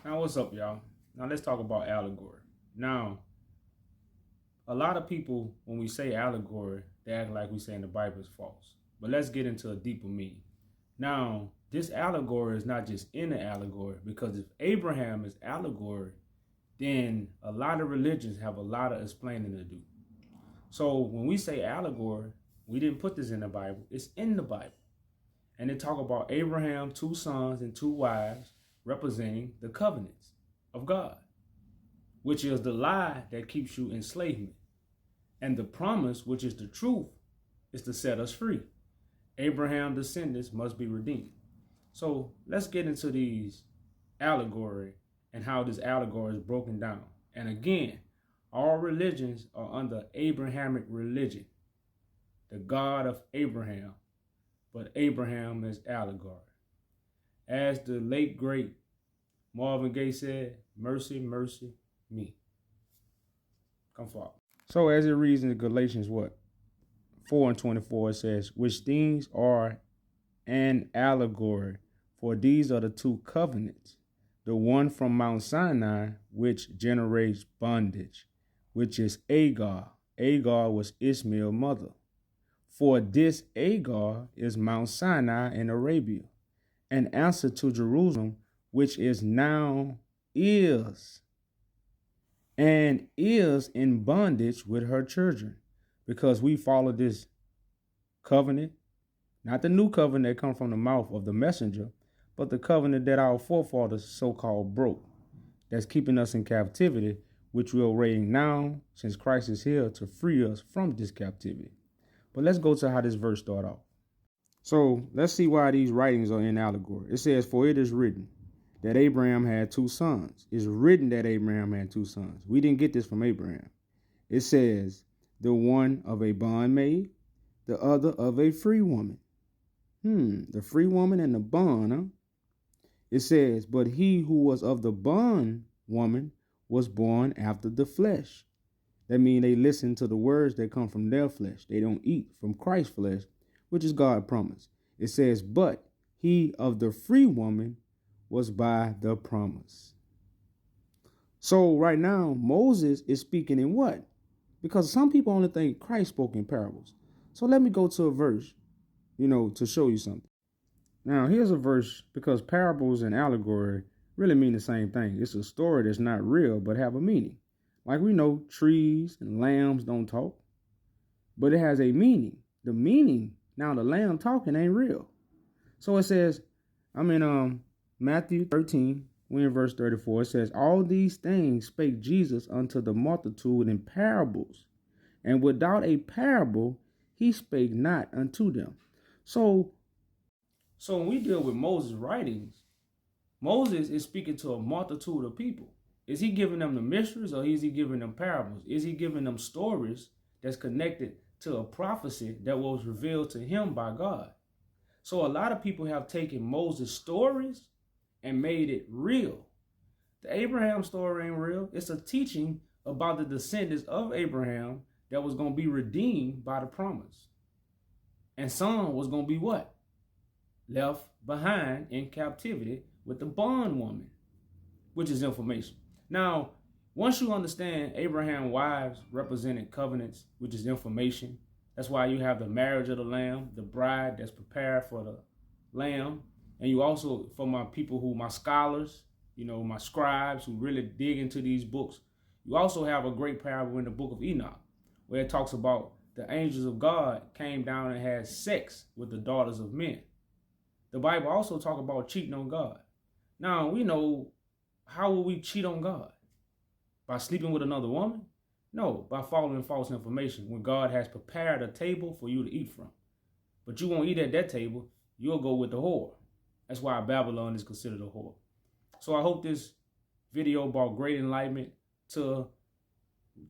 Now, what's up, y'all? Now, let's talk about allegory. Now, a lot of people, when we say allegory, they act like we saying the Bible is false. But let's get into a deeper meaning. Now, this allegory is not just in the allegory, because if Abraham is allegory, then a lot of religions have a lot of explaining to do. So when we say allegory, we didn't put this in the Bible. It's in the Bible. And they talk about Abraham, two sons and two wives, representing the covenants of God, which is the lie that keeps you in enslavement. And the promise, which is the truth, is to set us free. Abraham's descendants must be redeemed. So let's get into these allegory and how this allegory is broken down. And again, all religions are under Abrahamic religion, the God of Abraham, but Abraham is allegory. As the late great Marvin Gaye said, mercy, mercy, me. Come forward. So as it reads in Galatians 4:24, it says, which things are an allegory, for these are the two covenants, the one from Mount Sinai, which generates bondage, which is Agar. Agar was Ishmael's mother. For this Agar is Mount Sinai in Arabia, an answer to Jerusalem, which is now is and is in bondage with her children, because we follow this covenant, not the new covenant that comes from the mouth of the messenger, but the covenant that our forefathers so-called broke, that's keeping us in captivity, which we are reigning now, since Christ is here to free us from this captivity. But let's go to how this verse started off. So let's see why these writings are in allegory. It says, for it is written that Abraham had two sons. It's written that Abraham had two sons. We didn't get this from Abraham. It says, the one of a bondmaid, the other of a free woman. The free woman and the bond, huh? It says, but he who was of the bond woman was born after the flesh. That means they listen to the words that come from their flesh. They don't eat from Christ's flesh, which is God's promise. It says, but he of the free woman was by the promise. So right now, Moses is speaking in what? Because some people only think Christ spoke in parables. So let me go to a verse, to show you something. Now, here's a verse, because parables and allegory really mean the same thing. It's a story that's not real, but have a meaning. Like we know, trees and lambs don't talk, but it has a meaning. The meaning, now the lamb talking ain't real. So it says, I'm in Matthew 13, we're in verse 34. It says, all these things spake Jesus unto the multitude in parables, and without a parable he spake not unto them. So when we deal with Moses' writings, Moses is speaking to a multitude of people. Is he giving them the mysteries, or is he giving them parables? Is he giving them stories that's connected to a prophecy that was revealed to him by God? So a lot of people have taken Moses' stories and made it real. The Abraham story ain't real. It's a teaching about the descendants of Abraham that was going to be redeemed by the promise. And some was going to be what? Left behind in captivity with the bondwoman, which is information. Now, once you understand Abraham's wives represented covenants, which is information, that's why you have the marriage of the lamb, the bride that's prepared for the lamb. And you also, for my people my scholars, my scribes who really dig into these books, you also have a great parable in the book of Enoch, where it talks about the angels of God came down and had sex with the daughters of men. The Bible also talks about cheating on God. Now, we know, how will we cheat on God? By sleeping with another woman? No, by following false information when God has prepared a table for you to eat from. But you won't eat at that table, you'll go with the whore. That's why Babylon is considered a whore. So I hope this video brought great enlightenment to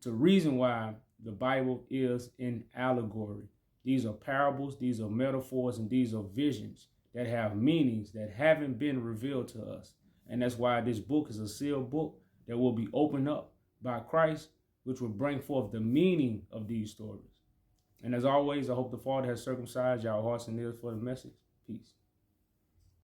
reason why the Bible is an allegory. These are parables, these are metaphors, and these are visions that have meanings that haven't been revealed to us. And that's why this book is a sealed book that will be opened up by Christ, which will bring forth the meaning of these stories. And as always, I hope the Father has circumcised your hearts and ears for the message. Peace.